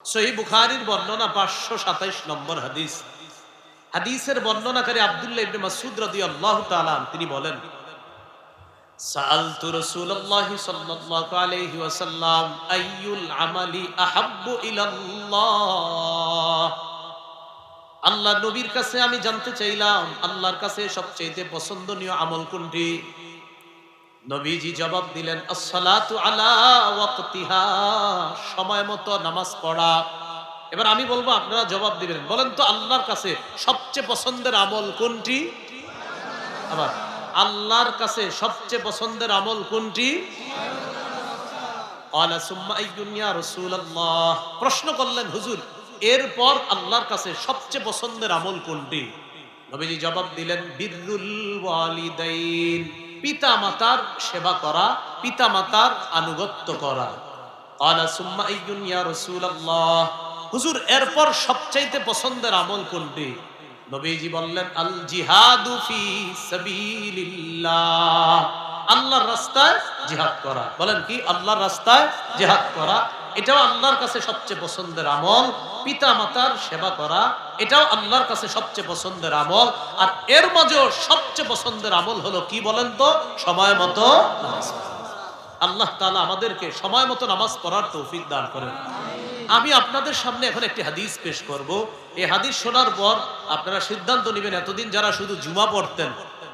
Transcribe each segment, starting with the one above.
সহিহ বুখারীর বর্ণনা 527 নম্বর হাদিস। হাদিসের বর্ণনাকারী আব্দুল্লাহ ইবনে মাসউদ রাদিয়াল্লাহু তাআলা তিনি বলেন, সাআলতু রাসূলুল্লাহ সাল্লাল্লাহু আলাইহি ওয়াসাল্লাম আইয়ুল আমালি আহাব্বু ইলাল্লাহ। আল্লাহ নবীর কাছে আমি জানতে চাইলাম আল্লাহর কাছে সবচেয়ে পছন্দনীয় আমল কোনটি? নবীজি জবাব দিলেন, আসসালাতু আলা ওয়াক্তিহা, সময় মতো নামাজ পড়া। এবার আমি বলবো, আপনারা জবাব দিবেন। বলেন তো আল্লাহর কাছে সবচেয়ে পছন্দের আমল কোনটি? আবার আল্লাহর কাছে সবচেয়ে পছন্দের আমল কোনটি? ক্বালা সুম্মা আইয়ুন ইয়া রাসূলুল্লাহ। প্রশ্ন করলেন, হুজুর এরপর আল্লাহর কাছে সবচেয়ে পছন্দের আমল কোনটি? নবীজি জবাব দিলেন, বিররুল ওয়ালিদাইন, পিতা মাতার সেবা করা, পিতা মাতার আনুগত্য করা। ক্বালা সুম্মা আইয়ুন ইয়া রাসূলুল্লাহ। হুজুর এরপর সবচাইতে পছন্দের আমল কোনটি? নবীজি বললেন, আল জিহাদু ফি সাবিলিল্লাহ, আল্লাহর রাস্তায় জিহাদ করা। বলেন কি? আল্লাহর রাস্তায় জিহাদ করা। এটাও আল্লাহর কাছে সবচেয়ে পছন্দের আমল। পিতা মাতার সেবা করা, এটাও আল্লাহর কাছে সবচেয়ে পছন্দের আমল। আর এর মাঝেও সবচেয়ে পছন্দের আমল হলো কি বলেন তো? সময় মতো নামাজ পড়া। আল্লাহ তাআলা আমাদেরকে সময় মতো নামাজ পড়ার তৌফিক দান করেন। আমি আপনাদের সামনে এখন একটি হাদিস পেশ করব। এই হাদিস শোনার পর আপনারা সিদ্ধান্ত নেবেন, এতদিন যারা শুধু জুমা পড়তেন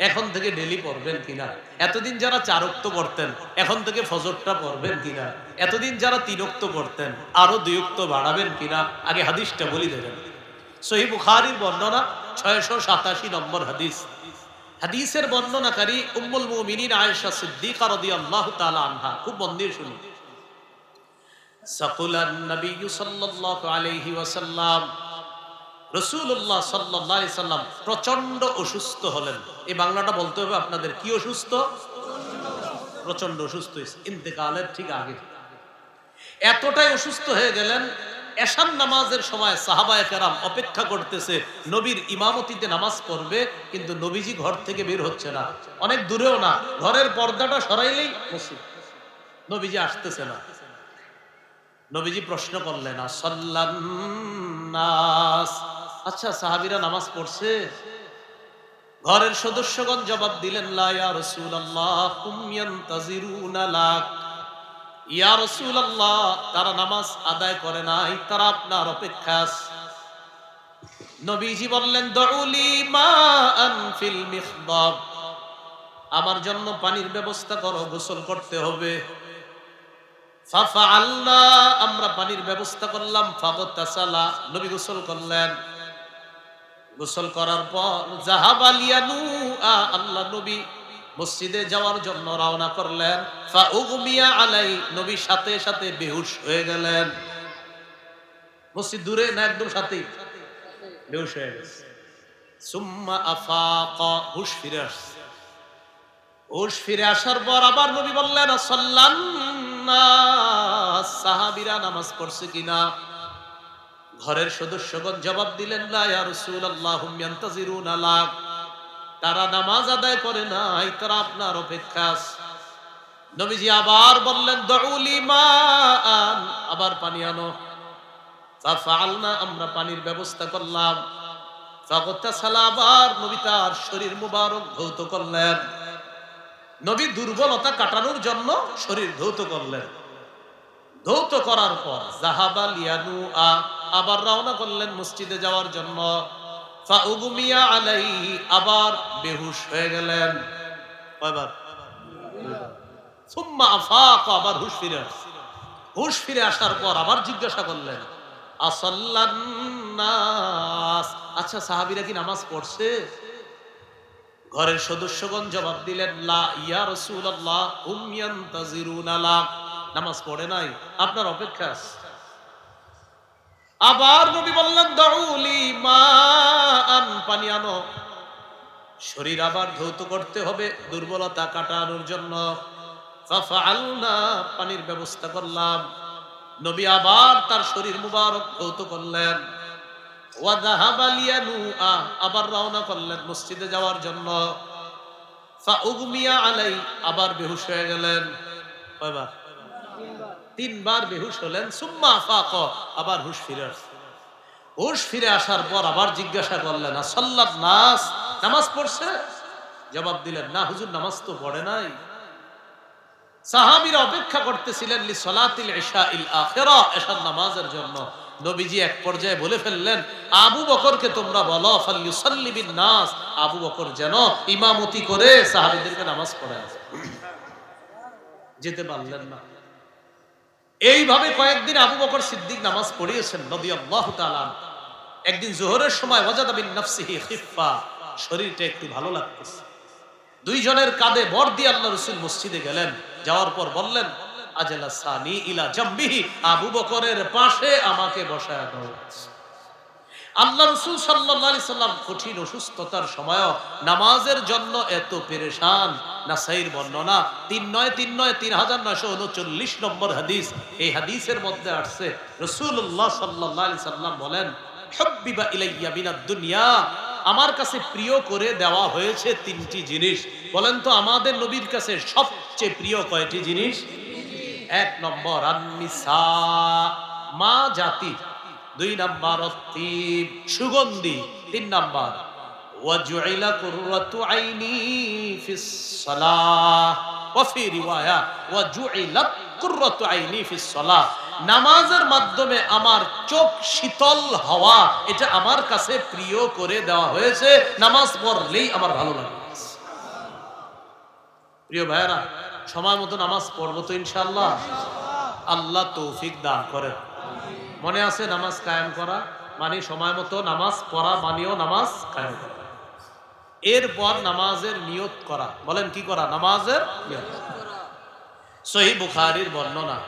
এখন থেকে ডেলি পড়বেন কিনা, এতদিন যারা 4 ওয়াক্ত পড়তেন এখন থেকে ফজরটা পড়বেন কিনা, এতদিন যারা 3 ওয়াক্ত পড়তেন আরো 2 ওয়াক্ত বাড়াবেন কিনা। আগে হাদিসটা বলি দেবেন। সহিহ বুখারীর বর্ণনা 687 নম্বর হাদিস। হাদিসের বর্ণনাকারী উম্মুল মুমিনিন আয়েশা সিদ্দিকা রাদিয়াল্লাহু তাআলা আনহা। খুব মন দিয়ে শুনুন। সাকুলান নবী সাল্লাল্লাহু আলাইহি ওয়াসাল্লাম, রাসূলুল্লাহ সাল্লাল্লাহু আলাইহি সাল্লাম প্রচন্ড অসুস্থ হলেন। এই বাংলাটা বলতে হবে আপনাদের। কি অসুস্থ? প্রচন্ড অসুস্থ হয়েছে, ইন্তেকালের ঠিক আগে। এতটাই অসুস্থ হয়ে গেলেন, এশার নামাজের সময় সাহাবায়ে কেরাম অপেক্ষা করতেছে নবীর ইমামতিতে নামাজ পড়বে, কিন্তু নবীজি ঘর থেকে বের হচ্ছে না। অনেক দূরেও না, ঘরের পর্দাটা সরাইলেই মসজিদ, নবীজি আসতেছে না। নবীজি প্রশ্ন করলেন, আসাল্লান নাস, আচ্ছা সাহাবীরা নামাজ পড়ছে? ঘরের সদস্যগণ জবাব দিলেন, লা ইয়া রাসূলুল্লাহ কুম ইয়ান্তাজিরুনা লাক। ইয়া রাসূলুল্লাহ, তারা নামাজ আদায় করে নাই, তারা আপনার অপেক্ষা আছে। নবীজি বললেন, দুউলি মাআন ফিল মিখদাব, আমার জন্য পানির ব্যবস্থা করো, গোসল করতে হবে। ফাফআলনা, আমরা পানির ব্যবস্থা করলাম। ফাগতাসালা, নবী গোসল করলেন। গোসল করার পর যাহাবা লিয়ানু, আল্লাহ নবী মসজিদে যাওয়ার জন্য রওনা করলেন। ফাউগমিয়া আলাই, নবী সাথে সাথে বেহুশ হয়ে গেলেন। মসজিদ দূরে না, একদম সাথেই বেহুশ হয়ে গেছে। সুম্মা আফাকা, হুশ ফিরে আসছে। হুশ ফিরে আসার পর আবার নবী বললেন, সাল্লান নাস, সাহাবীরা নামাজ পড়ছে কিনা? ঘরের সদস্যগণ জবাব দিলেন, লা ইয়া রাসূলুল্লাহ হুম ইয়ান্তাজিরুনা লাক, তারা নামাজ আদায় করে নাই, তারা আপনার অপেক্ষা আছে। নবীজি আবার বললেন, দুউলি মাআন, আবার পানি আনো। ফাফআলনা, আমরা পানির ব্যবস্থা করলাম। ফাগতাসালা, আবার নবী তার শরীর মুবারক ধৌত করলেন। নবী দুর্বলতা কাটানোর জন্য শরীর ধৌত করলেন। ধৌত করার পর যাহাবা লিয়ানু, আবার রওনা করলেন মসজিদে যাওয়ার জন্য। ফাউগমিয়া আলাইহি, আবার বেহুশ হয়ে গেলেন। কয়বার? সুম্মা আফাকা, আবার হুশ ফিরে আসছে। হুশ ফিরে আসার পর আবার জিজ্ঞাসা করলেন, আসাল্লান নাস, আচ্ছা সাহাবীরা কি নামাজ পড়ছে? ঘরের সদস্যগণ জবাব দিলেন, লা ইয়া রাসূলুল্লাহ হুম ইয়ান্তাজিরুনা লাক, নামাজ পড়ে নাই, আপনার অপেক্ষা আছে। আবার নবী বললেন, দুউলি মাআন, পানি আনো। শরীর আবার ধৌত করতে হবে দুর্বলতা কাটানোর জন্য। ফাফআলনা, পানির ব্যবস্থা করলাম। নবী আবার তার শরীর মুবারক ধৌত করলেন। ওয়া যাহাবা লিয়ানু, আবার রওনা করলেন মসজিদে যাওয়ার জন্য। ফাউগমিয়া আলাই, আবার বেহুশ হয়ে গেলেন। কয়বার? তিনবার বেহুশ হলেন, সুম্মা আফাক, আবার হুশ ফিরে আসছে। হুশ ফিরে আসার পর আবার জিজ্ঞাসা করলেন, আসাল্লাত নাস, নামাজ পড়ছে? জবাব দিলেন, না হুজুর, নামাজ তো পড়ে নাই। সাহাবীরা অপেক্ষা করতেছিলেন লি সালাতিল ইশাইল আখিরা, এশার নামাজের জন্য। নবীজি এক পর্যায়ে বলে ফেললেন, আবু বকরকে তোমরা বলো ফালইউসাল্লি বিন নাস, আবু বকর যেন ইমামতি করে সাহাবীদেরকে নামাজ পড়ায়। যেতে পারলেন না। এইভাবে কয়েকদিন আবু বকর সিদ্দিক নামাজ পড়িয়েছেন রাদিয়াল্লাহু তাআলা। একদিন যোহরের সময় ওয়াজাদা বিন নাফসিহি খিফা, শরীরটা একটু ভালো লাগতেছে। দুইজনের কাঁধে ভর দিয়ে আল্লাহ রাসূল মসজিদে গেলেন। যাওয়ার পর বললেন, আজলা সানি ইলা জামবিহি, আবু বকরের পাশে আমাকে বসায় দাও। আল্লাহ রাসূল সাল্লাল্লাহু আলাইহি সাল্লাম কঠিন অসুস্থতার সময় নামাজের জন্য এত পেরেশান। নাসাইর বর্ণনা 3939 নম্বর হাদিস। এই হাদিসের মধ্যে আসছে রাসূলুল্লাহ সাল্লাল্লাহু আলাইহি সাল্লাম বলেন, হুব্বিবা ইলাইয়া মিনাদ দুনিয়া, আমার কাছে প্রিয় করে দেওয়া হয়েছে তিনটি জিনিস। বলেন তো আমাদের নবীর কাছে সবচেয়ে প্রিয় কয়টি জিনিস? এক নম্বর আন-নিসা, মা জাতি। দুই নাম্বার অত্তিব, সুগন্ধি। তিন নাম্বার ওয়াজুইলা কুররাতু আইনি ফিস সালাহ, ওয়া ফি রিওয়ায়া ওয়াজুইলা কুররাতু আইনি ফিস সালাহ, নামাজের মাধ্যমে আমার চোখ শীতল হওয়া, এটা আমার কাছে প্রিয় করে দেওয়া হয়েছে। নামাজ পড়লেই আমার ভালো লাগে। প্রিয় ভাইরা, সময় মতো নামাজ পড়বো তো ইনশাআল্লাহ। আল্লাহ তৌফিক দান করেন। মনে আছে নামাজ কায়েম করা মানে সময় মতো নামাজ পড়া, মানেও নামাজ কায়েম করা। এরপর নামাজের নিয়ত করা। বলেন কি করা? নামাজের নিয়ত। সহিহ বুখারীর বর্ণনা,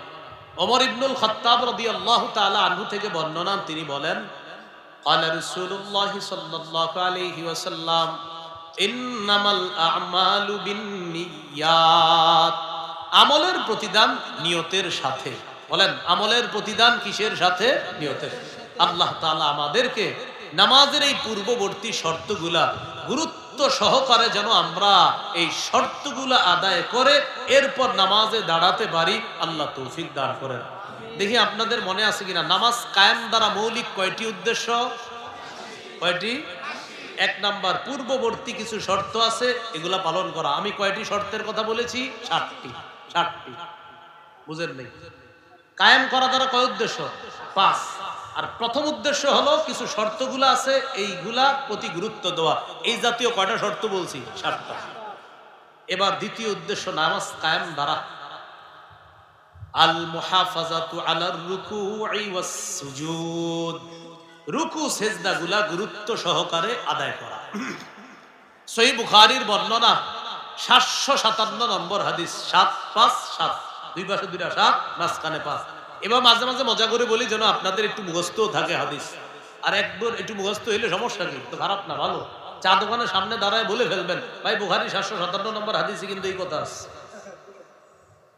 ওমর ইবনুল খাত্তাব রাদিয়াল্লাহু তাআলা আনহু থেকে বর্ণনা, তিনি বলেন, ক্বালা রাসূলুল্লাহ সাল্লাল্লাহু আলাইহি ওয়াসাল্লাম, ইন্নামাল আ'মালু বিন্নিয়াত, আমলের প্রতিদান নিয়তের সাথে। বলেন, আমলের প্রতিদান কিসের সাথে? নিয়তের। আল্লাহ তাআলা আমাদেরকে নামাজের এই পূর্ববর্তী শর্তগুলা গুরুত্ব সহকারে যেন আমরা এই শর্তগুলা আদায় করে এরপর নামাজে দাঁড়াতে পারি, আল্লাহ তৌফিক দান করেন। দেখি আপনাদের মনে আছে কিনা, নামাজ কায়েম দ্বারা মৌলিক কয়টি উদ্দেশ্য? কয়টি? এক নাম্বার, পূর্ববর্তী কিছু শর্ত আছে, এগুলা পালন করা। আমি কয়টি শর্তের কথা বলেছি? 7টি। 7টি বুঝেন নেই? কায়েম করা দ্বারা কয় উদ্দেশ্য? 5। আর প্রথম উদ্দেশ্য হলো কিছু শর্তগুলা আছে, এইগুলা প্রতি গুরুত্ব দেওয়া। এই জাতীয় কয়টা শর্ত বলছি? 7টা। এবার দ্বিতীয় উদ্দেশ্য নামাজ কায়েম দ্বারা আল মুহাফাজাতু আলার রুকুই ওয়াস সুজুদ, রুকু সেজদাগুলা গুরুত্ব সহকারে আদায় করা। সহিহ বুখারীর বর্ণনা 757 নম্বর হাদিস, 757, দুই পাশে দুইটা 7, মাঝখানে 5। এবার মাঝে মাঝে মজা করে বলি যেন আপনাদের একটু মুখস্থ থাকে হাদিস। আর একবার একটু মুখস্থ হইলে সমস্যা কি, তো খারাপ না, ভালো। চা দোকানের সামনে দাঁড়ায় বলে ফেলবেন, ভাই বুখারী 757 নম্বর হাদিসে কিন্তু এই কথা আছে।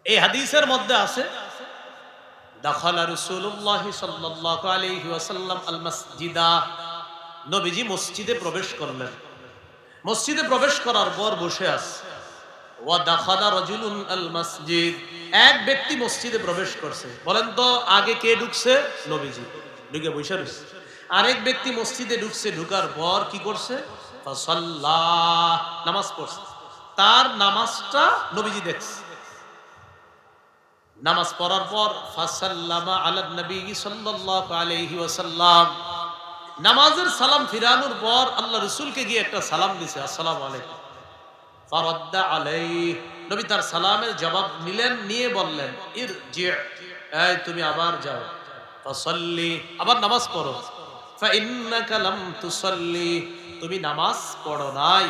এই হাদিসের মধ্যে আছে, দাখালা রাসূলুল্লাহ সাল্লাল্লাহু আলাইহি ওয়াসাল্লাম আল মাসজিদা, নবীজি মসজিদে প্রবেশ করলেন। মসজিদে প্রবেশ করার পর বসে আছে। ওয়া দাখালা রাজুলুন আল মাসজিদ, এক ব্যক্তি মসজিদে প্রবেশ করছে। বলেন তো আগে কে ঢুকছে? নবীজি ঢুকে বসে রয়েছে। আরেক ব্যক্তি মসজিদে ঢুকছে, ঢুকার পর কি করছে? ফাসাল্লাহ, নামাজ পড়ছে। তার নামাজটা নবীজি দেখছে। নামাজ পড়ার পর ফাসাল্লামা আলান নবী সাল্লাল্লাহু আলাইহি ওয়াসাল্লাম, নামাজের সালাম ফিরানোর পর আল্লাহ রাসূলকে গিয়ে একটা সালাম দিছে, আসসালামু আলাইকুম। ফারাদ্দা আলাইহি, নবী তার সালামের জবাব নিলেন, নিয়ে বললেন, ইরজি, এই তুমি আবার যাও, ফাসাল্লি, আবার নামাজ পড়ো, ফা ইন্নাকা লাম তুসাল্লি, তুমি নামাজ পড়ো নাই।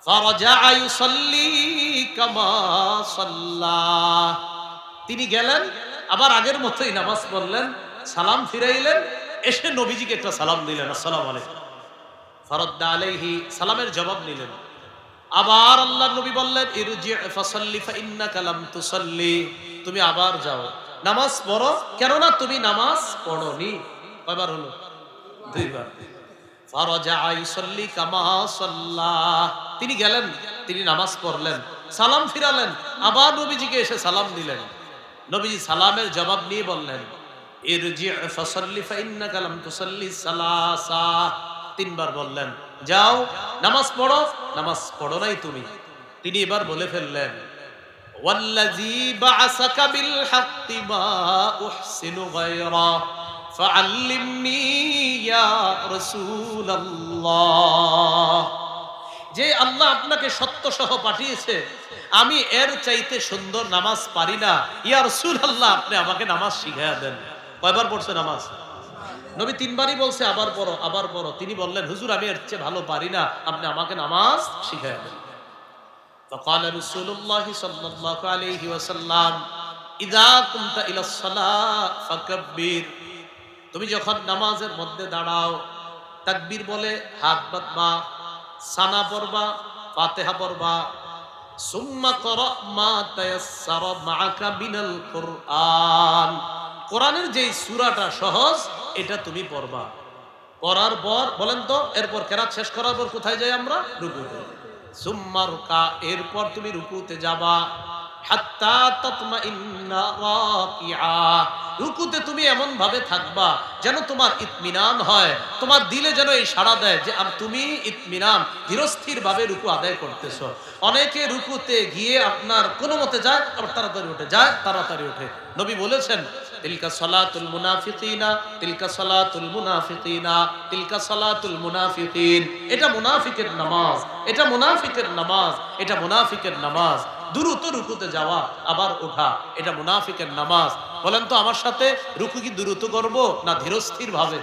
ফারাজা ইউসাল্লি কামা সাল্লা, তিনি গেলেন আবার আগের মতোই নামাজ পড়লেন, সালাম ফিরাইলেন, এসে নবীজিকে একটা সালাম দিলেন, আসসালামু আলাইকুম। ফারাদ্দা আলাইহি, সালামের জবাব নিলেন। আবার আল্লাহর নবী বললেন, ইরজি ফাসাল্লি ফা ইন্নাকা লাম তুসাল্লি, তুমি আবার যাও, নামাজ পড়ো, কেননা তুমি নামাজ পড়োনি। কয়বার হলো? 2বার। ফারাজা ইউসাল্লি কামা সাল্লা, তিনি গেলেন, তিনি নামাজ পড়লেন, সালাম ফিরালেন, আবার নবীজিকে এসে সালাম দিলেন। নবীজি সালামের জবাব নিয়ে বললেন, ইরজি ফাসাল্লি ফাইন্নাকা লাম তুসাল্লি সালাসা। তিনবার বললেন, যাও নামাজ পড়ো, নামাজ পড়ো নাই তুমি। তিনি এবার বলে ফেললেন, ওয়াল্লাযী বা'আসাকা বিল হাক্কি মা উহসিনু গায়রা ফাআল্লিমনি ইয়া রাসূলুল্লাহ। যে আল্লাহ আপনাকে সত্য সহ পাঠিয়েছে, আমি এর চাইতে সুন্দর নামাজ পারি না, ইয়া রাসূলুল্লাহ আপনি আমাকে নামাজ শিখায়া দেন। কয়বার পড়ছে নামাজ? নবী তিনবারই বলছে আবার পড়ো, আবার পড়ো। তিনি বললেন, হুজুর আমি এর চেয়ে ভালো পারি না, আপনি আমাকে নামাজ শিখায়া দেন। فقال رسول الله صلى الله عليه وسلم اذا قمت الى الصلاه فكبر। তুমি যখন নামাজের মধ্যে দাঁড়াও, তাকবীর বলে হাত বাঁধবা, সানা পড়বা, ফাতিহা পড়বা, সুম্মা ক্রা মা তায়াসসারা মাআকা মিনাল কুরআন। কোরআনের যেই সূরাটা সহজ এটা তুমি পড়বা। পড়ার পর বলেন তো, এরপর কেরাত শেষ করার পর কোথায় যাই আমরা? রুকুতে। সুম্মা রুকা, এরপর তুমি রুকুতে যাবা। হাত্তা তাতমাইন্না রাকিআ, রুকুতে তুমি এমন ভাবে থাকবা যেন তোমার ইতমিনান হয়, তোমার দিলে যেন এই সাড়া দেয় যে তুমি ইতমিনান ধীরস্থির ভাবে রুকু আদায় করতেছো। অনেকে রুকুতে গিয়ে আপনার কোনো মতে যায়, আবার তাড়াতাড়ি উঠে যায়, তাড়াতাড়ি উঠে। নবী বলেছেন, তিলকা সালাতুল মুনাফিকিনা, তিলকা সালাতুল মুনাফিকিনা, তিলকা সালাতুল মুনাফিকিন। এটা মুনাফিকের নামাজ, এটা মুনাফিকের নামাজ, এটা মুনাফিকের নামাজ। দ্রুত রুকুতে যাওয়া আবার ওঠা, এটা মুনাফিকের নামাজ। বলেন তো আমার সাথে, রুকু কি দ্রুত করব না ধীরস্থির ভাবে?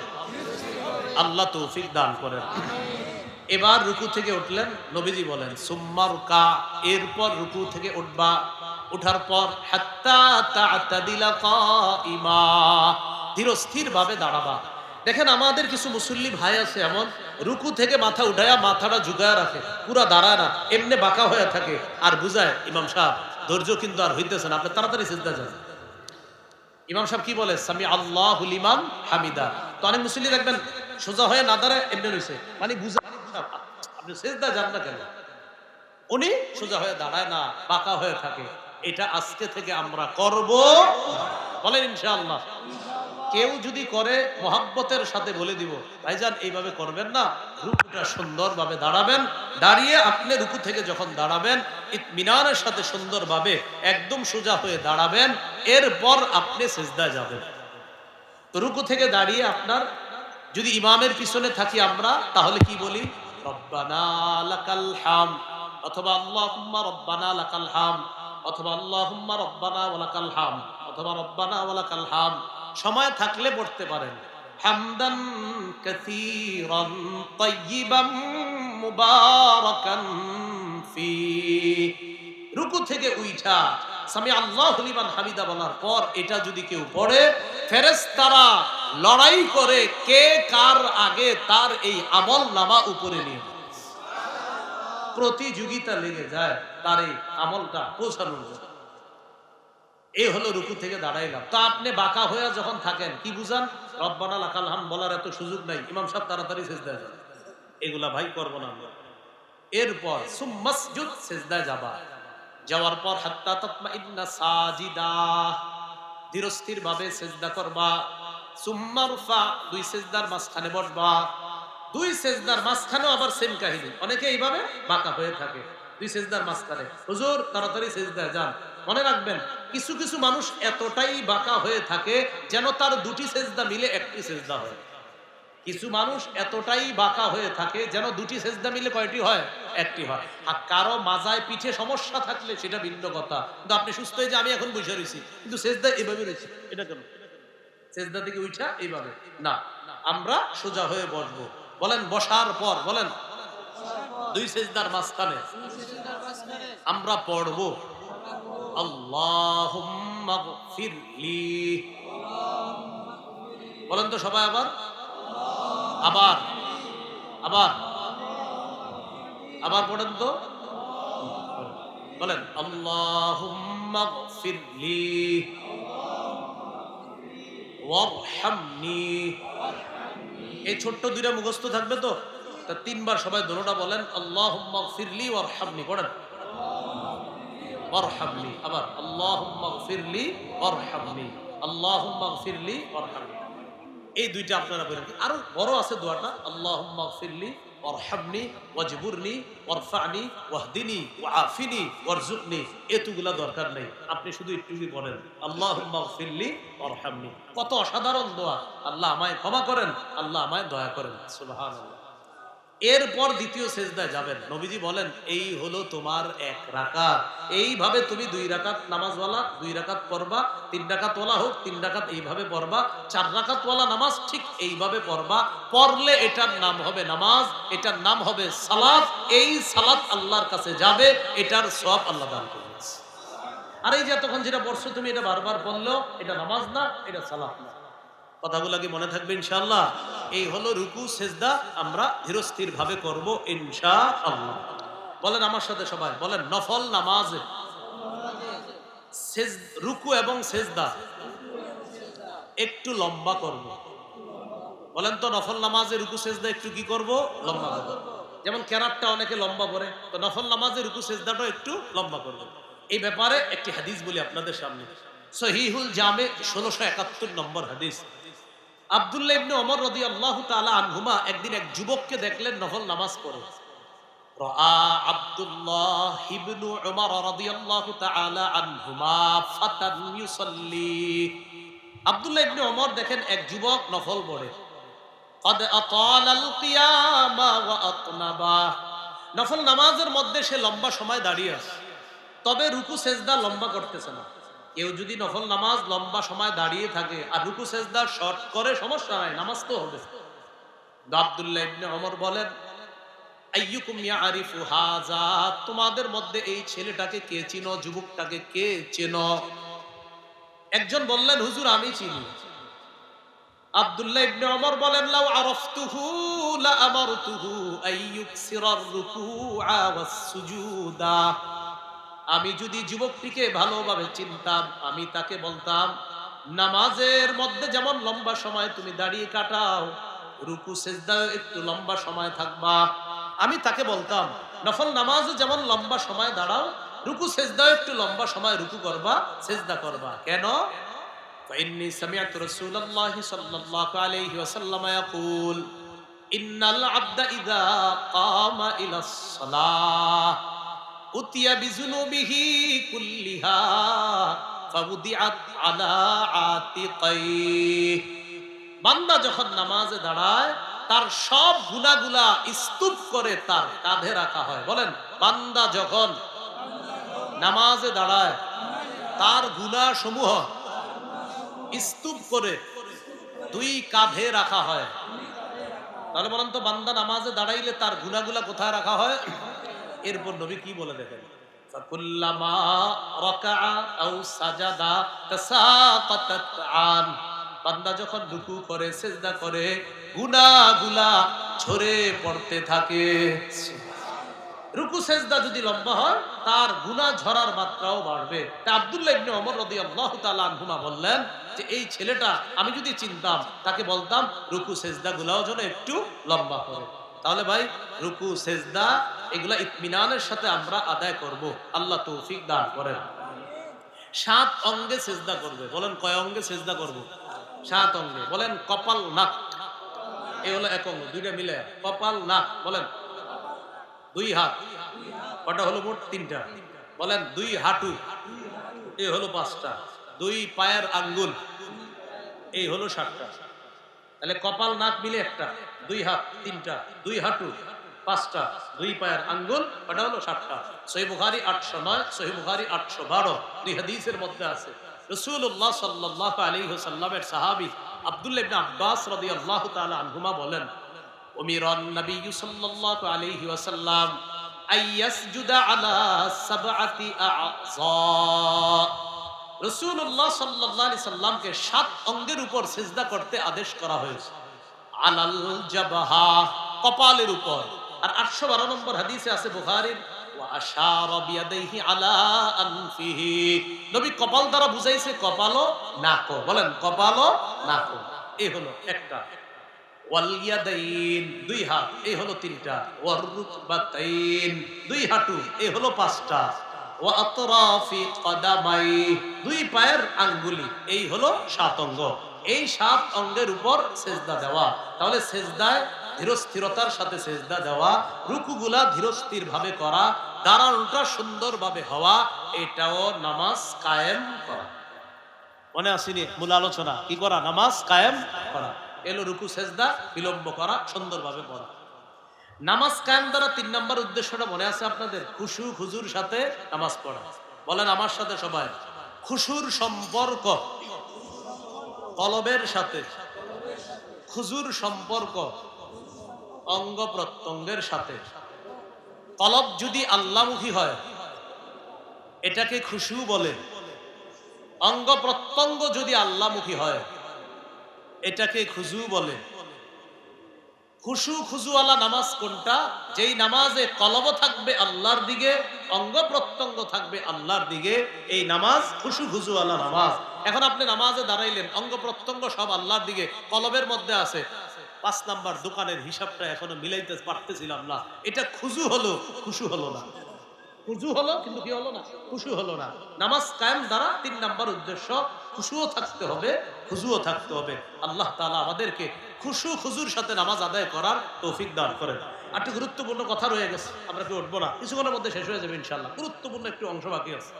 আল্লাহ তৌফিক দান করেন। এবার রুকু থেকে উঠলেন, নবীজি বলেন সুম্মা রুকা, এরপর রুকু থেকে উঠবা। উঠার পর হাত্তা তা'তাদিলা কাইমা, ধীরস্থির ভাবে দাঁড়াবা। দেখেন আমাদের কিছু মুসল্লি ভাই আছে এমন, রুকু থেকে মাথা উঠায়া মাথাটা ঝুঁকায়া রাখে, পুরা দাঁড়ায় না, এমনি বাঁকা হয়ে থাকে আর বুঝায় ইমাম সাহেব ধৈর্য কিন্তু আর হইতেছে না, আপনি তাড়াতাড়ি সিজদা যান। ইমাম সাহেব কি বলে? সামি আল্লাহু লিমান হামিদা। তো অনেক মুসল্লি দেখবেন সোজা হয়ে না দাঁড়ায়, এমনি রইছে, মানে বুঝা আপনি সিজদা যান না কেন? উনি সোজা হয়ে দাঁড়ায় না, বাঁকা হয়ে থাকে। এটা আজকে থেকে আমরা করব, বলেন ইনশাআল্লাহ। কেউ যদি করে মোহাব্বতের সাথে বলে দিব, ভাইজান এইভাবে করবেন না, রুকুটা সুন্দরভাবে দাঁড়াবেন। দাঁড়িয়ে আপনি রুকু থেকে যখন দাঁড়াবেন, ইতমিনানের সাথে সুন্দরভাবে একদম সোজা হয়ে দাঁড়াবেন। এরপর আপনি সিজদায় যাবেন। তো রুকু থেকে দাঁড়িয়ে আপনার যদি ইমামের পিছনে থাকি আমরা, তাহলে কি বলি? রব্বানা লাকাল হামদ, অথবা আল্লাহুম্মা রব্বানা লাকাল হামদ, অথবা আল্লাহুম্মা রব্বানা ওয়া লাকাল হামদ, অথবা রব্বানা ওয়া লাকাল হামদ। সময় থাকলে পড়তে পারেন হামদান কাসীরান তাইয়িবান মুবারাকান ফি। রুকু থেকে উঠা সামি আল্লাহু লিমান হামিদা বলার পর এটা যদি কেউ পড়ে, ফেরেশতারা লড়াই করে কে কার আগে তার এই আমল নামা উপরে নিয়ে প্রতিযোগিতা লেগে যায় তার এই আমলটা পৌঁছানোর জন্য। এই হলো রুকু থেকে দাঁড়াইলাম। তা আপনি বাঁকা হয়ে যখন থাকেন কি বুঝান? রব্বানা লাকাল হামদ বলার এত সুযোগ নাই, ইমাম সাহেব তাড়াতাড়ি সিজদায় যান। এগুলা ভাই করব না আমরা। এরপর সুম্মাসজুদ, সিজদায় যাবা। যাওয়ার পর হাত্তা তাতমাইন্না সাজিদা, ধীরস্থির ভাবে সিজদা করবা। সুম্মা রুফা, দুই সিজদার মাঝখানে বসবা। দুই সিজদার মাঝখানেও আবার সেম কাহিনী, অনেকে এইভাবে বাঁকা হয়ে থাকে দুই সিজদার মাঝখানে। হুজুর তাড়াতাড়ি সিজদায় যান। মনে রাখবেন, কিছু কিছু মানুষ এতটাই বাঁকা হয়ে থাকে যেন তার দুটি সিজদা মিলে একটি সিজদা হয়। কিছু মানুষ এতটাই বাঁকা হয়ে থাকে যেন দুটি সিজদা মিলে কয়টি হয়? একটি হয়। আর কারো মাজায় পিঠে সমস্যা থাকলে সেটা ভিন্ন কথা, কিন্তু আপনি সুস্থ হয়ে যে আমি এখন বসে রয়েছি কিন্তু সিজদা এইভাবে রয়েছে, এটা কেন? সিজদা থেকে উঠা এইভাবে না, আমরা সোজা হয়ে বসবো। বলেন বসার পর, বলেন দুই সিজদার মাঝখানে আমরা পড়বো আল্লাহুম্মা গফিরলি। বলেন তো সবাই আবার, আবার আবার আবার পড়েন তো, বলেন আল্লাহুম্মা গফিরলি ওয়ারহামনি। এই ছোট্ট দুইটা মুখস্থ থাকবে তো, তিনবার সবাই দোনোটা বলেন আল্লাহুম্মা গফিরলি ওয়ারহামনি। পড়েন ওয়ারহামনি, আবার আল্লাহুম্মা গফিরলি ওয়ারহামনি, আল্লাহুম্মা গফিরলি ওয়ারহামনি। এই দুইটা আপনারা বলেন। আরো বড় আছে দোয়াটা, আল্লাহুম্মা গফিরলি ওয়ারহামনি ওয়াজবুরনি ওয়ারফানি ওয়াহদিনি ওয়াআফিনি ওয়ারযুকনি। এতগুলা দরকার নেই, আপনি শুধু একটুই বলেন আল্লাহুম্মা গফিরলি ওয়ারহামনি। কত অসাধারণ দোয়া! আল্লাহ আমায় ক্ষমা করেন, আল্লাহ আমায় দয়া করেন। সুবহানাল্লাহ। এরপর দ্বিতীয় সেজদায় যাবেন। নবীজি বলেন এই হলো তোমার 1 রাকাত। এইভাবে তুমি 2 রাকাত নামাজওয়ালা 2 রাকাত পড়বা, 3 রাকাত ওয়ালা হোক 3 রাকাত এইভাবে পড়বা, 4 রাকাত ওয়ালা নামাজ ঠিক এইভাবে পড়বা। পড়লে এটার নাম হবে নামাজ, এটার নাম হবে সালাত। এই সালাত আল্লাহর কাছে যাবে, এটার সওয়াব আল্লাহ দান করবেন। আর এই যে এতক্ষণ যেটা পড়ছো তুমি, এটা বারবার পড়লো, এটা নামাজ না, এটা সালাত না। কথাগুলো কি মনে থাকবে ইনশাআল্লাহ? এই হলো রুকু সেজদা, আমরা ধীরস্থির ভাবে করব ইনশাআল্লাহ। বলেন আমার সাথে সবাই, বলেন নফল নামাজে রুকু এবং সেজদা একটু লম্বা করব। বলেন তো নফল নামাজে রুকু সেজদা একটু কি করব? লম্বা করব। যেমন কেরাতটা অনেকে লম্বা করে, তো নফল নামাজে রুকু সেজদাটাও একটু লম্বা করব। এই ব্যাপারে একটি হাদিস বলি আপনাদের সামনে। সহিহুল জামে 1671 নম্বর হাদিস। আব্দুল্লাহ ইবনে ওমর রাদিয়াল্লাহু তাআলা আনহুমা একদিন এক যুবককে দেখলেন নফল নামাজ পড়ে। রাআ আব্দুল্লাহ ইবনে ওমর রাদিয়াল্লাহু তাআলা আনহুমা ফাতান ইউসাল্লি। আব্দুল্লাহ ইবনে ওমর দেখেন এক যুবক নফল পড়ে। قد أطال القيام وأطنبا। নফল নামাজের মধ্যে সে লম্বা সময় দাঁড়িয়ে আছে, তবে রুকু সেজদা লম্বা করতেছে না। কেউ যদি নফল নামাজ লম্বা সময় দাঁড়িয়ে থাকে আর রুকু সেজদা শর্ট করে, সমস্যা নাই, নামাজ তো হবে। আব্দুল্লাহ ইবনে ওমর বলেন আইয়ুকুম ইয়ারিফু হাযা, তোমাদের মধ্যে এই ছেলেটাকে কে চিনো, যুবকটাকে কে চেনো? একজন বললেন হুজুর আমি চিনি। আব্দুল্লাহ ইবনে ওমর বলেন লাউ আরাফতুহু লা আমারতুহু আইয়ুকসিরার রুকুআ ওয়াস সুজুদা। আমি যদি যুবকটিকে ভালোভাবে চিনতাম, আমি তাকে বলতাম নামাজের মধ্যে যেমন লম্বা সময় তুমি দাঁড়িয়ে কাটাও, রুকু সেজদায় একটু লম্বা সময় থাকবা। আমি তাকে বলতাম নফল নামাজে যেমন লম্বা সময় দাঁড়াও, রুকু সেজদায় একটু লম্বা সময় রুকু করবা, সেজদা করবা। কেন? فإني سمعت رسول الله صلى الله عليه وسلم يقول إن العبد إذا قام إلى الصلاة أتي بذنوبه كلها فوضعت على عاتقيه। বান্দা যখন নামাজে দাঁড়ায় তার সব গুনাহগুলা স্তূপ করে তার কাঁধে রাখা হয়। বলেন বান্দা যখন নামাজে দাঁড়ায় তার গুনাহ সমূহ স্তূপ করে 2 কাঁধে রাখা হয়। তাহলে বলেন তো বান্দা নামাজে দাঁড়াইলে তার গুনাহগুলা কোথায় রাখা হয়? এরপর নবী কি বলে দেখেন, ফাকুল্লামা রাকাআ আও সাজাদা তাসাকাতাত আন। বান্দা যখন রুকু করে সিজদা করে গুনাহগুলা ঝরে পড়তে থাকে। রুকু সেজদা যদি লম্বা হয় তার গুনাহ ঝরার মাত্রাও বাড়বে। তা আব্দুল্লাহ ইবনে ওমর রাদিয়াল্লাহু তাআলা আনহুমা বললেন যে এই ছেলেটা আমি যদি চিনতাম তাকে বলতাম রুকু সেজদা গুলাও যেন একটু লম্বা করে। তাহলে ভাই রুকু সেজদা এগুলা ইতমিনানের সাথে আমরা আদায় করব, আল্লাহ তৌফিক দান করেন। 7 অঙ্গে সেজদা করবে। বলেন কয় অঙ্গে সেজদা করব? 7 অঙ্গে। বলেন কপাল নাক, এই হলো 1 অঙ্গ, 2টা মিলে কপাল নাক। বলেন 2 হাত, কটা হলো মোট? 3টা। বলেন 2 হাঁটু, এই হলো 5টা। 2 পায়ের আঙ্গুল, এই হলো 7টা। তাহলে কপাল নাক মিলে একটা, 2 হাত 3টা, 2 হাঁটু 5টা, 2 পায়ের আঙ্গুল, কটা হলো? 7টা। সহিহ বুখারী 809, সহিহ বুখারী 812, 2 হাদিসের মধ্যে আছে। রাসূলুল্লাহ সাল্লাল্লাহু আলাইহি ওয়াসাল্লামের সাহাবী আব্দুল্লাহ ইবনে আব্বাস রাদিয়াল্লাহু তাআলা আনহুমা বলেন উমিরান নবী সাল্লাল্লাহু আলাইহি ওয়াসাল্লাম আইয়াসজুদা আলা 7 আ'যা। রাসূলুল্লাহ সাল্লাল্লাহু আলাইহি সাল্লামকে 7 অঙ্গের উপর সিজদা করতে আদেশ করা হয়েছে। আলাল জাবহা, কপালের উপর। আর 812 নম্বর হাদিসে আছে বুখারীর, ওয়া আশারা বিয়াদাইহি আলা আনফিহি। নবী কপাল দ্বারা বুঝাইছে কপালও নাকও। বলেন কপালও নাকও। এই হলো একটা। ওয়াল ইয়াদাইন, 2 হাত, এই হলো 3টা। ওয়ার রুকবাতাইন, 2 হাঁটু, এই হলো 5টা। ওয়া আতরাফি কদামাই, দুই পায়ের আঙ্গুলি, এই হলো 7 অঙ্গ। এই 7 অঙ্গের উপর সেজদা দেওয়া। তাহলে সেজদায় ধীরস্থিরতার সাথে সেজদা দেওয়া, রুকুগুলা ধীরস্থির ভাবে করা, দাঁড়ানোটা সুন্দরভাবে হওয়া, এটাও নামাজ কায়েম করা। মনে আসেনি মূল আলোচনা কি করা? নামাজ কায়েম করা। এলো রুকু সেজদা বিলম্ব করা, সুন্দরভাবে পড়া। নামাজ কায়েম দ্বারা 3 নম্বর উদ্দেশ্যটা মনে আছে আপনাদের? খুশু খুজুর সাথে নামাজ পড়া। বলেন আমার সাথে সবাই, খুশুর সম্পর্ক কলবের সাথে, খুজুর সম্পর্ক অঙ্গ প্রত্যঙ্গের সাথে। কলব যদি আল্লাহমুখী হয় এটাকে খুশু বলে, অঙ্গ প্রত্যঙ্গ যদি আল্লাহমুখী হয় এটাকে খুজু বলে। খুশু খুজুওয়ালা নামাজ কোনটা? যেই নামাজে কলব থাকবে আল্লাহর দিকে, অঙ্গ প্রত্যঙ্গ থাকবে আল্লাহর দিকে, এই নামাজ খুশু খুজুওয়ালা নামাজ। এখন আপনি নামাজে দাঁড়াইলেন, অঙ্গ প্রত্যঙ্গ সব আল্লাহর দিকে, কলবের মধ্যে আছে। 5 নাম্বার দোকানের হিসাবটা এখনো মিলাইতে পারতেছিলাম না, এটা খুজু হলো, খুশু হলো না। খুজু হলো কিন্তু কি হলো না? খুশু হলো না। নামাজ কায়েম দ্বারা 3 নাম্বার উদ্দেশ্য, খুশুও থাকতে হবে, খুজুও থাকতে হবে। আল্লাহ তাআলা আমাদেরকে খুশু খুজুর সাথে নামাজ আদায় করার তৌফিক দান করেন। আর একটু গুরুত্বপূর্ণ কথা রয়ে গেছে, আমরা কি উঠবো না, কিছুক্ষণের মধ্যে শেষ হয়ে যাবে ইনশাআল্লাহ। গুরুত্বপূর্ণ একটু অংশ বাকি আছে।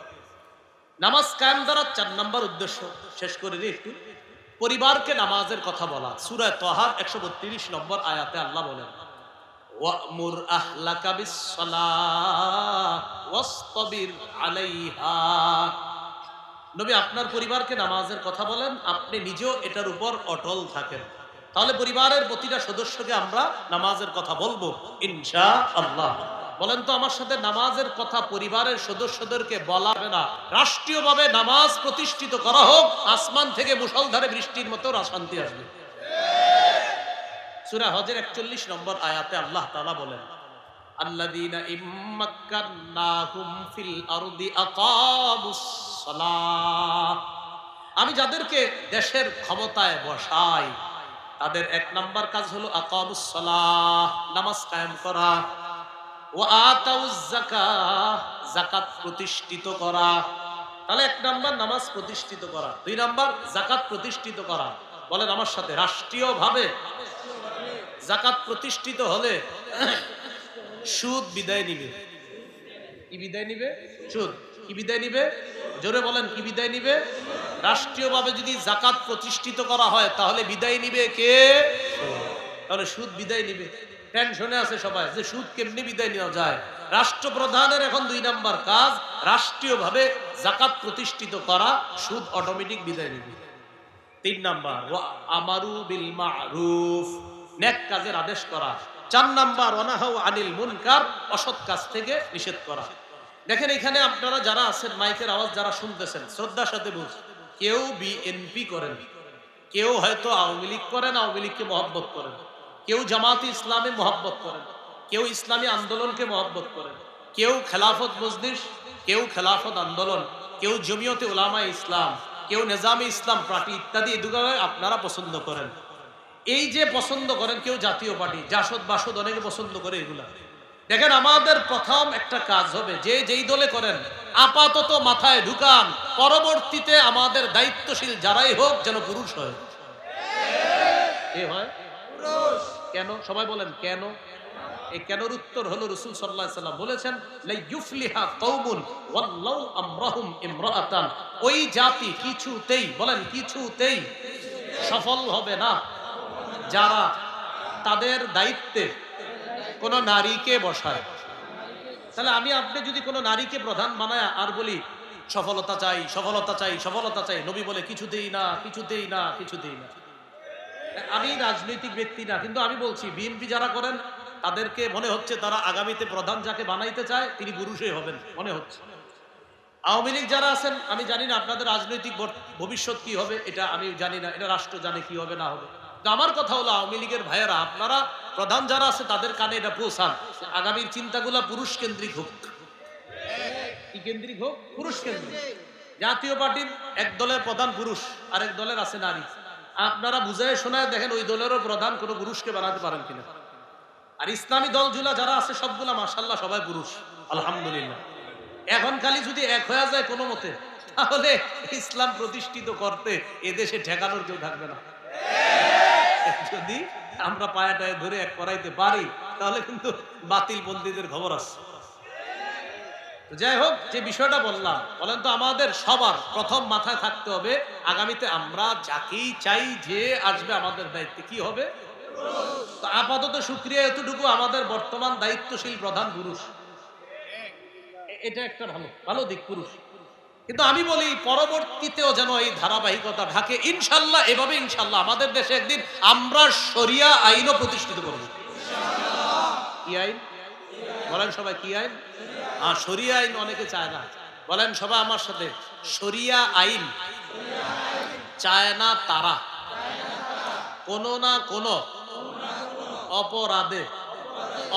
নামাজ কায়েম দ্বারা 4 নাম্বার উদ্দেশ্য শেষ করে দিই একটু, পরিবারকে নামাজের কথা বলা। সূরা তাহার 132 নম্বর আয়াতে আল্লাহ বলেন, ওয়া'মুর আহলাকা বিস-সালাহ ওয়াসতাবির আলাইহা। নবী আপনার পরিবারকে নামাজের কথা বলেন, আপনি নিজেও এটার উপর অটল থাকেন। তাহলে পরিবারের প্রতিটা সদস্যকে আমরা নামাজের কথা বলবো ইনশাআল্লাহ। বলেন তো আমার সাথে, নামাজের কথা পরিবারের সদস্যদেরকে বলা হবে না। রাষ্ট্রীয়ভাবে নামাজ প্রতিষ্ঠিত করা হোক, আসমান থেকে মুষলধারে বৃষ্টির মতো শান্তি আসবে। সূরা হজের 41 নম্বর আয়াতে আল্লাহ তাআলা বলেন, আল্লাযীনা ইম্মাক্কান্নাহুম ফিল আরদি আকামুস সালাহ। আমি যাদেরকে দেশের ক্ষমতায় বসাই তাদের 1 নাম্বার কাজ হলো আকামুস সালাহ, নামাজ কায়েম করা। ওয়া আতাউজ যাকাহ, যাকাত প্রতিষ্ঠিত করা। তাহলে 1 নাম্বার নামাজ প্রতিষ্ঠিত করা, 2 নাম্বার যাকাত প্রতিষ্ঠিত করা। বলেন আমার সাথে, রাষ্ট্রীয়ভাবে যাকাত প্রতিষ্ঠিত হলে সুদ বিদায় নিবে। কি বিদায় নিবে? সুদ। কি বিদায় নিবে? জোরে বলেন, কি বিদায় নিবে? রাষ্ট্রীয়ভাবে যদি যাকাত প্রতিষ্ঠিত করা হয় তাহলে বিদায় নিবে কে? তাহলে সুদ বিদায় নিবে। টেনশনে আছে সবাই যে সুদ কেমনি বিদায় নেওয়া যায়। রাষ্ট্রপ্রধানের এখন 2 নাম্বার কাজ, রাষ্ট্রীয়ভাবে যাকাত প্রতিষ্ঠিত করা, সুদ অটোমেটিক বিদায় নিবে। 3 নাম্বার ওয়া আমারু বিল মা'রুফ, নেক কাজের আদেশ করা। 4 নাম্বার ওয়ানাহাউ আনিল মুনকার, অসৎ কাজ থেকে নিষেধ করা। দেখেন এখানে আপনারা যারা আছেন, মাইকের আওয়াজ যারা শুনতেছেন, শ্রদ্ধার সাথে বুঝুন। কেউ বিএনপি করেন, কেউ হয়তো আওয়ামী লীগ করেন, আওয়ামী লীগকে মহব্বত করেন, কেউ জামাতে ইসলামে মহব্বত করেন, কেউ ইসলামী আন্দোলনকে মহব্বত করেন, কেউ খেলাফত মজলিস, কেউ খেলাফত আন্দোলন, কেউ জমিয়তে উলামায়ে ইসলাম, কেউ নিজামে ইসলাম পার্টি ইত্যাদি এগুলো আপনারা পছন্দ করেন। এই যে পছন্দ করেন, কেউ জাতীয় পার্টি, জাসদ বাসদ অনেকে পছন্দ করে এগুলা। দেখেন আমাদের প্রথম একটা কাজ হবে, যে যেই দলে করেন আপাতত মাথায় ঢুকান, পরবর্তীতে আমাদের দায়িত্বশীল যারাই হোক যেন পুরুষ হয়। এ হয় পুরুষ। কেন? সবাই বলেন কেন? এই কেনর উত্তর হলো রাসূল সাল্লাল্লাহু আলাইহি ওয়াসাল্লাম বলেছেন, লা ইউফলিহা কওমুন ওয়াল্লাউ আমরাহুম ইমরাআতান। ওই জাতি কিছুতেই, বলেন কিছুতেই সফল হবে না যারা তাদের দায়িত্বে কোন নারীকে বসায়। তাহলে আমি আপনি যদি কোন নারীকে প্রধান বানায় আর বলি সফলতা চাই, সফলতা চাই, সফলতা চাই, নবী বলে কিছুতেই না, কিছুতেই না, কিছুতেই না। আমি রাজনৈতিক ব্যক্তি না, কিন্তু আমি বলছি বিএনপি যারা করেন তাদেরকে মনে হচ্ছে তারা আগামীতে প্রধান যাকে বানাইতে চায় তিনি পুরুষই হবেন মনে হচ্ছে। আওয়ামী লীগ যারা আছেন, আমি জানি না আপনাদের রাজনৈতিক ভবিষ্যৎ কি হবে, এটা আমি জানি না, এটা রাষ্ট্র জানে কি হবে না হবে। আমার কথা হলো আওয়ামী লীগের ভাইয়েরা, আপনারা প্রধান যারা আছে তাদের কানে এটা পৌঁছান, আগামীর চিন্তাগুলা পুরুষ কেন্দ্রিক হোক। কি কেন্দ্রিক হোক? পুরুষ কেন্দ্রিক। জাতীয় পার্টির এক দলের প্রধান পুরুষ, আরেক দলের আছে নারী। আপনারা বুঝায় শোনায় দেখেন ওই দলেরও প্রধান কোনো পুরুষকে বানাতে পারেন কিনা। আর ইসলামী দলগুলা যারা আছে সবগুলা মাশাআল্লাহ সবাই পুরুষ, আলহামদুলিল্লাহ। এখন খালি যদি এক হয়ে যায় কোনো মতে, তাহলে ইসলাম প্রতিষ্ঠিত করতে এদেশে ঠেকানোর কেউ থাকবে না। যদি আমরা পায়াটায় ধরে এক করাইতে পারি, তাহলে কিন্তু বাতিল বন্দীদের খবর আছে। যাই হোক, যে বিষয়টা বললাম, বলেন তো আমাদের সবার প্রথম মাথায় থাকতে হবে, আগামীতে আমরা যাকেই চাই যে আসবে আমাদের দায়িত্বে কি হবে। তো আপাতত শুকরিয়া এতটুকু, আমাদের বর্তমান দায়িত্বশীল প্রধান পুরুষ, এটা একটা ভালো ভালো দিক পুরুষ। কিন্তু আমি বলি পরবর্তীতেও যেন এই ধারাবাহিকতা থাকে ইনশাল্লাহ। এভাবে ইনশাল্লাহ আমাদের দেশে একদিন আমরা শরিয়া আইনও প্রতিষ্ঠিত করব। কি আইন বলেন সবাই? কি আইন? শরিয়া আইন অনেকে চায় না। বলেন সবাই আমার সাথে, শরিয়া আইন চায় না তারা কোন না কোন অপরাধে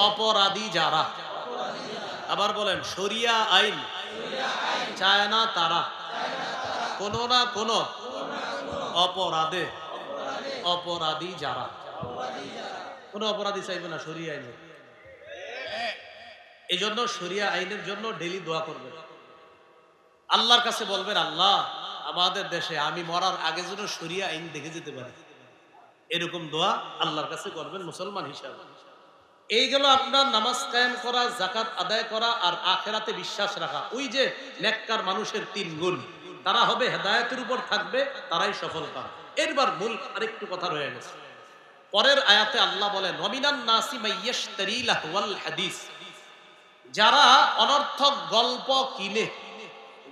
অপরাধী যারা। আবার বলেন, শরিয়া আইন চায় না তারা কোন না কোন অপরাধে অপরাধী যারা। কোন অপরাধী চাইবে না শরিয়া আইনে। এই জন্য শরিয়া আইনের জন্য ডেইলি দোয়া করবেন, আল্লাহর কাছে বলবেন, আল্লাহ আমাদের দেশে আমি মরার আগে যেন শরিয়া আইন দেখে যেতে পারি। এরকম দোয়া আল্লাহর কাছে করবেন মুসলমান হিসাবে। এই গেল আপনার নামাজ কায়েম করা, যাকাত আদায় করা, আর আখিরাতে বিশ্বাস রাখা। ওই যে নেককার মানুষের 3 গুণ, তারা হবে হেদায়েতের উপর থাকবে, তারাই সফল পাবে। এরবার মূল আরেকটু কথা রয়ে গেছে। পরের আয়াতে আল্লাহ বলেন, ওয়ামিনান নাসি মাইয়াশতারি লাহওয়াল হাদিস, যারা অনর্থক গল্প কিনে,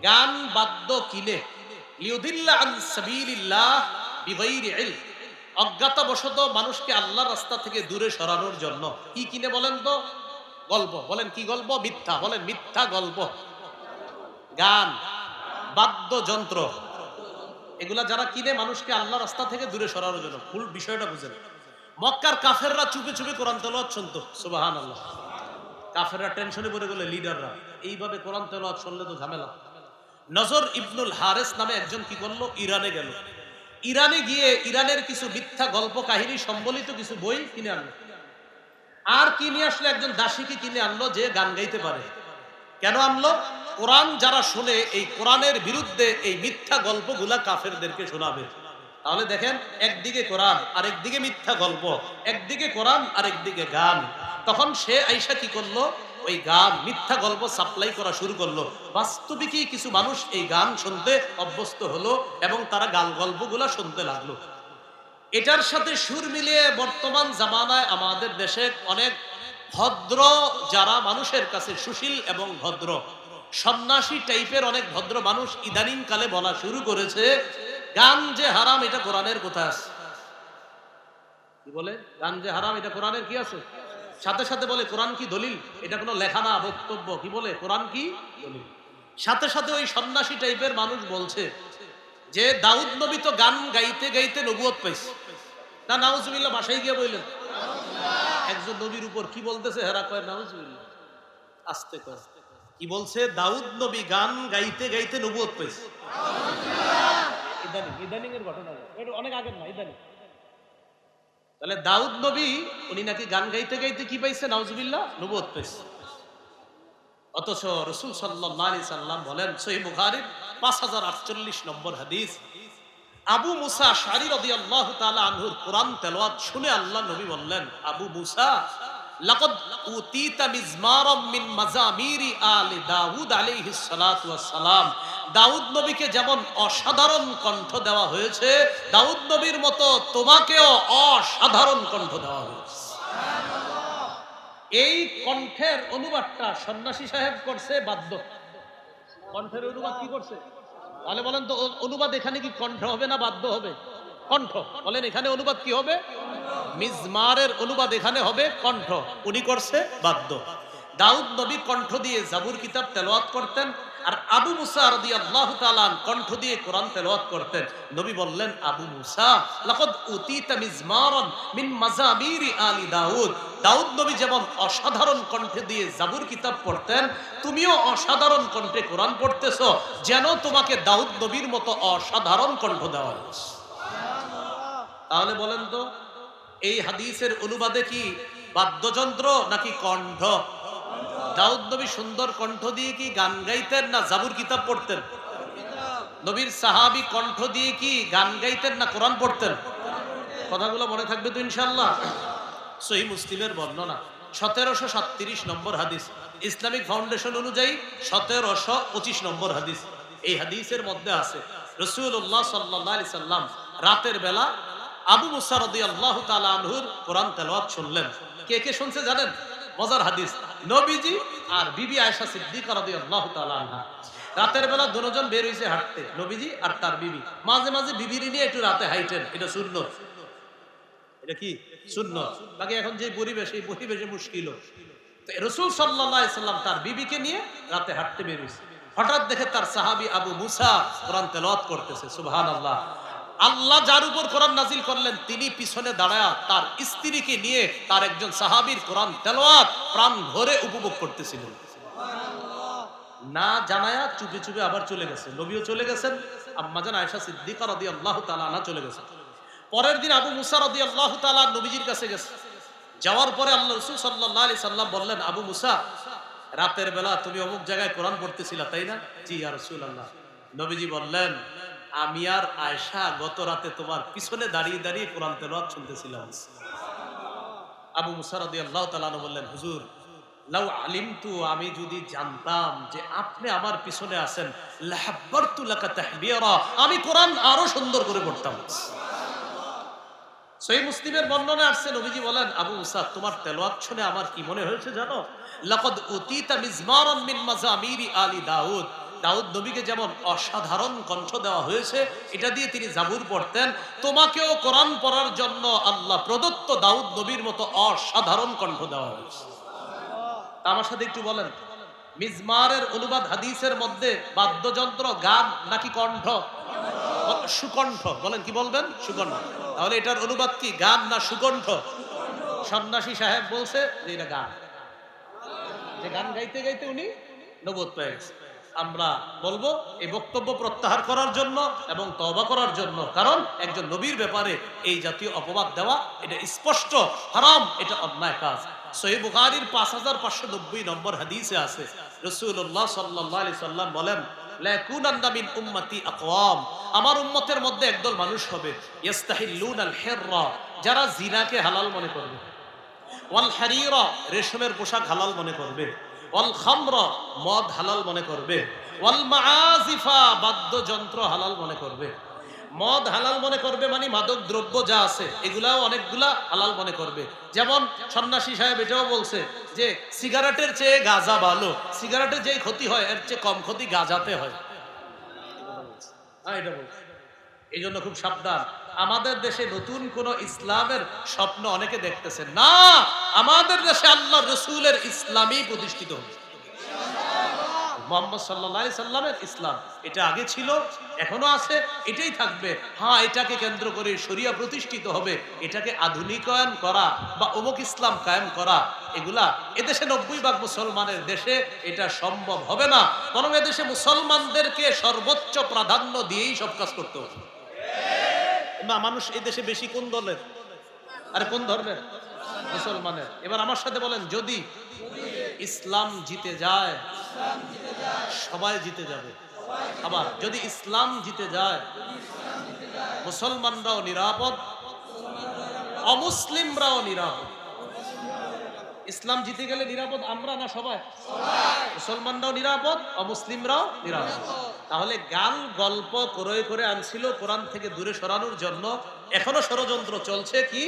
গান বাদ্য কিনে, লিউদিল্লা আন সাবিলিল্লাহ বিগাইরি ইলম, অজ্ঞাতবশত মানুষকে আল্লাহর রাস্তা থেকে দূরে সরানোর জন্য। কি কিনে বলেন তো? গল্প। বলেন কি গল্প? মিথ্যা। বলেন মিথ্যা গল্প, গান, বাদ্যযন্ত্র, এগুলা যারা কিনে মানুষকে আল্লাহর রাস্তা থেকে দূরে সরানোর জন্য। ফুল বিষয়টা বুঝেন। মক্কার কাফেররা চুপে চুপে কোরআন তেলাওয়াত শুনতো। সুবহানাল্লাহ। কাফেররা টেনশনে পড়ে গেলে লিডাররা এইভাবে কোরআন তেলাওয়াত শুনলে তো ঝামেলা। নজর ইবনুল হারেস নামে একজন কি করলো, ইরানে গেল। ইরানে গিয়ে ইরানের কিছু মিথ্যা গল্প কাহিনী সম্বলিত কিছু বই কিনে আনলো। আর কিনে আসলে একজন দাসীকে কিনে আনলো যে গান গাইতে পারে। কেন আনলো? কোরআন যারা শুনে এই কোরআনের বিরুদ্ধে এই মিথ্যা গল্পগুলা কাফেরদেরকে শোনাবে। তাহলে দেখেন, একদিকে কোরআন আর একদিকে মিথ্যা গল্প, একদিকে কোরআন আর একদিকে গান। তখন সে আইসা কি করলো, ওই গান মিথ্যা গল্প সাপ্লাই করা শুরু করলো। বাস্তবিকই কিছু মানুষ এই গান শুনতে অভ্যস্ত হলো এবং তারা গান গল্পগুলা শুনতে লাগলো। এটার সাথে সুর মিলিয়ে বর্তমান জামানায় আমাদের দেশে অনেক ভদ্র, যারা মানুষের কাছে সুশীল এবং ভদ্র, সন্ন্যাসী টাইপের অনেক ভদ্র মানুষ ইদানিং কালে বলা শুরু করেছে, গান যে হারাম এটা কোরআনের কোথায় আছে? কি বলে? গান যে হারাম এটা কোরআনের কি আছে? সাথে সাথে বলে কোরআন কি দলিল? এটা কোনো লেখা না, বক্তব্য। কি বলে? কোরআন কি দলিল। সাথে সাথে ওই সন্ন্যাসী টাইপের মানুষ বলছে যে দাউদ নবী তো গান গাইতে গাইতে নবুয়ত পাইছে। তা নাউজুবিল্লাহ বাসায় গিয়ে বললেন, একজন নবীর উপর কি বলতেছে, হেরা কয় নাউজুবিল্লাহ, আস্তে কয়। কি বলছে? দাউদ নবী গান গাইতে গাইতে নবুয়ত পাইছে। ইদানিং এর ঘটনা, এটা অনেক আগের না, ইদানিং। তাহলে দাউদ নবী উনি নাকি গান গাইতে গাইতে কি পাইছে? নাউজুবিল্লাহ, নবুয়ত পাইছে। অথচ রাসূল সাল্লাল্লাহু আলাইহি সাল্লাম বলেন, সহিহ বুখারীর 5048 নম্বর হাদিস, আবু মুসা আশআরী রাদিয়াল্লাহু তাআলা আনহুর কোরআন তেলাওয়াত শুনে আল্লাহ নবী বললেন, আবু মুসা, লাকাদ উতিতা মিজমারাম মিন মাজামিরি আলি দাউদ আলাইহিস সালাতু ওয়াস সালাম। দাউদ নবীকে যেমন অসাধারণ কণ্ঠ দেওয়া হয়েছে, দাউদ নবীর মতো তোমাকেও অসাধারণ কণ্ঠ দেওয়া হয়েছে। সুবহানাল্লাহ। এই কণ্ঠের অনুবাদটা সন্ন্যাসী সাহেব করছে বাদ্য। কণ্ঠের অনুবাদ কি করছে? তাহলে বলেন তো, অনুবাদ এখানে কি কণ্ঠ হবে না বাদ্য হবে? কণ্ঠ। বলেন এখানে অনুবাদ কি হবে? মিজমারের অনুবাদ এখানে হবে কণ্ঠ। উনি করছে বাদ্য। দাউদ নবী কণ্ঠ দিয়ে জাবুর কিতাব তেলাওয়াত করতেন, আর আবু মুসা রাদিয়াল্লাহু তাআলা কণ্ঠ দিয়ে কোরআন তেলাওয়াত করতেন। নবী বললেন, আবু মুসা, লাকাদ উতিতা মিজমারান মিন মাজামিরি আলি দাউদ। দাউদ নবী যেমন অসাধারণ কণ্ঠে দিয়ে জাবুর কিতাব পড়তেন, তুমিও অসাধারণ কণ্ঠে কোরআন পড়তেছো, যেন তোমাকে দাউদ নবীর মতো অসাধারণ কণ্ঠ দেওয়া হয়েছে। তাহলে বলেন তো, এই হাদিসের অনুবাদে কি বাদ্যযন্ত্র নাকি কণ্ঠ? দাউদ নবী সুন্দর কণ্ঠ দিয়ে কি গান গাইতেন না জাবুর কিতাব পড়তেন? নবীর সাহাবী কণ্ঠ দিয়ে কি গান গাইতেন না কোরআন পড়তেন? কথাগুলো মনে থাকবে তো ইনশাআল্লাহ। সহিহ মুসলিমের বর্ণনা 1737 নম্বর হাদিস, ইসলামিক ফাউন্ডেশন অনুযায়ী 1725 নম্বর হাদিস। এই হাদিসের মধ্যে আছে রাসূলুল্লাহ সাল্লাল্লাহু আলাইহি সাল্লাম রাতের বেলা আবু মুসা রাদিয়াল্লাহু তাআলা আনহুর কোরআন তেলাওয়াত শুনলেন। কে কে শুনছে জানেন? মজার হাদিস, নবীজি আর বিবি আয়েশা সিদ্দিকা রাদিয়াল্লাহু তাআলা আনহা। রাতের বেলা দুজন বের হইছে হাঁটতে, নবীজি আর তার বিবি। মাঝে মাঝে বিবির নিয়ে একটু রাতে হাইটেন, এটা সুন্নত। এটা কি সুন্নত? বাকি এখন যে পরিবেশ, এই পরিবেশে মুশকিল। তো রাসূল সাল্লাল্লাহু আলাইহি সাল্লাম তার বিবিকে নিয়ে রাতে হাঁটতে বের হইছে। হঠাৎ দেখে তার সাহাবী আবু মুসা কোরআন তেলাওয়াত করতেছে। সুবহানাল্লাহ। আল্লাহ যার উপর কোরআন নাজিল করলেন তিনি পিছনে দাঁড়ায়া তার স্ত্রীকে নিয়ে তার একজন সাহাবীর কোরআন তেলাওয়াত প্রাণ ভরে উপভোগ করতেছিলেন। না জানায়া চুপে চুপে আবার চলে গেছে। নবীও চলে গেছেন, আম্মাজান আয়েশা সিদ্দিকা রাদিয়াল্লাহু তাআলা আনহা চলে গেছেন। পরের দিন আবু মুসা রাদিয়াল্লাহু তাআলা নবীজির কাছে গেছে। যাওয়ার পরে আল্লাহ রাসূল সাল্লাল্লাহু আলাইহি সাল্লাম বললেন, আবু মুসা, রাতের বেলা তুমি অমুক জায়গায় কোরআন পড়তেছিলা তাই না? জি ইয়া রাসূলুল্লাহ। নবীজি বললেন, আমি আর আয়েশা গত রাতে তোমার পিছনে দাঁড়িয়ে দাঁড়িয়ে কোরআন তেলাওয়াত শুনতেছিলাম। আবু মুসা রাদিয়াল্লাহু তাআলা বললেন, হুজুর, লাউ আলিমতু, আমি যদি জানতাম যে আপনি আমার পিছনে আছেন, লাহাব্বারতু লাকা তাহবিরা, আমি কোরআন আরো সুন্দর করে পড়তাম। সহিহ মুসলিমের বর্ণনা আসছে, নবীজি বলেন, আবু মুসা, তোমার তেলাওয়াত শুনে আমার কি মনে হয়েছে জানো? লাকাদ উতিতা মিজমারান মিন মাজামিরি আলি দাউদ। দাউদ নবীকে যেমন অসাধারণ কণ্ঠ দেওয়া হয়েছে, এটা দিয়ে তিনি জাবুর পড়তেন, তোমাকেও কোরআন পড়ার জন্য আল্লাহ প্রদত্ত দাউদ নবীর মতো অসাধারণ কণ্ঠ দেওয়া হয়েছে। আমার সাথে একটু বলেন, মিজমারের অনুবাদ হাদিসের মধ্যে বাদ্যযন্ত্র, গান নাকি কণ্ঠ? সুকণ্ঠ। বলেন, কি বলবেন? সুকণ্ঠ। তাহলে এটার অনুবাদ কি, গান না সুকণ্ঠ? সন্ন্যাসী সাহেব বলছে যে এটা গান, যে গান গাইতে গাইতে উনি নবুয়ত পেয়ে গেছে। আমরা বলবো এই বক্তব্য প্রত্যাহার করার জন্য এবং তওবা করার জন্য, কারণ একজন নবীর ব্যাপারে এই জাতীয় অপবাদ দেওয়া এটা স্পষ্ট হারাম, এটা অন্যায় কাজ। সহিহ বুখারীর 5590 নম্বর হাদিসে আছে, রাসূলুল্লাহ সাল্লাল্লাহু আলাইহি সাল্লাম বলেন, লা ইয়াকুনান্না মিন উম্মতি আকওয়াম, আমার উম্মতের মধ্যে একদল মানুষ হবে, ইস্তাহিল্লুনাল হিররা, যারা জিনাকে হালাল মনে করবে, ওয়াল হারিরা, রেশমের পোশাক হালাল মনে করবে, ওয়াল খামরা, মদ হালাল মনে করবে, ওয়াল মাআজিফা, বাদ্যযন্ত্র হালাল মনে করবে। মদ হালাল মনে করবে মানে মাদক দ্রব্য যা আছে এগুলাও অনেকগুলা হালাল মনে করবে। যেমন সন্ন্যাসী সাহেব এটাও বলছে যে সিগারেটের চেয়ে গাঁজা ভালো, সিগারেটের যেই ক্ষতি হয় এর চেয়ে কম ক্ষতি গাঁজাতে হয়। এটা বলছে। এই জন্য খুব সাবধান। আমাদের দেশে নতুন কোন ইসলামের স্বপ্ন অনেকে দেখতেছেন না, আমাদের দেশে আল্লাহ রসুলের ইসলামই প্রতিষ্ঠিত হচ্ছে। মুহাম্মদ সাল্লাল্লাহু আলাইহি সাল্লামের ইসলাম, এটা আগে ছিল, এখনো আছে, এটাই থাকবে। হ্যাঁ, এটাকে কেন্দ্র করে শরিয়া প্রতিষ্ঠিত হবে, এটাকে আধুনিকায়ন করা বা অমুক ইসলাম কায়েম করা, এগুলা এদেশে 90% মুসলমানের দেশে এটা সম্ভব হবে না। বরং এদেশে মুসলমানদেরকে সর্বোচ্চ প্রাধান্য দিয়েই সব কাজ করতে হবে। না, মানুষ এই দেশে বেশি কোন দলের? আরে কোন ধর্মের? মুসলমানের। এবার আমার সাথে বলেন, যদি ইসলাম জিতে যায় সবাই জিতে যাবে। আবার যদি ইসলাম জিতে যায় মুসলমানরাও নিরাপদ, অমুসলিমরাও নিরাপদ। ইসলাম জিতে গেলে নিরাপদ আমরা না সবাই? মুসলমানরাও নিরাপদ, অমুসলিমরাও নিরাপদ। তাহলে গান গল্প করে আনছিল কোরআন থেকে দূরে সরানোর জন্য, এখনো ষড়যন্ত্র চলছে কি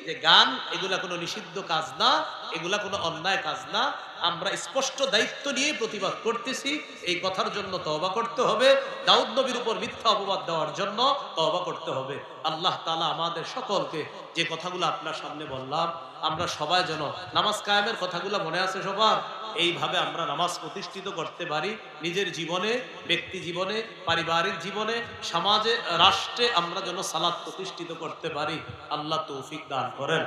যে গান এগুলা কোনো নিষিদ্ধ কাজ না, এগুলা কোনো অন্যায় কাজ না। আমরা স্পষ্ট দায়িত্ব নিয়ে প্রতিবাদ করতেছি, এই কথার জন্য তওবা করতে হবে। দাউদ নবীর উপর মিথ্যা অপবাদ দেওয়ার জন্য তওবা করতে হবে। আল্লাহ তাআলা আমাদের সকলকে যে কথাগুলো আপনার সামনে বললাম, আমরা সবাই যেন নামাজ কায়েমের কথাগুলো মনে আছে সবার, এইভাবে আমরা নামাজ প্রতিষ্ঠিত করতে পারি নিজের জীবনে, ব্যক্তি জীবনে, পারিবারিক জীবনে, সমাজে, রাষ্ট্রে আমরা যেন সালাত প্রতিষ্ঠিত করতে পারি। আল্লাহ তৌফিক দান করেন।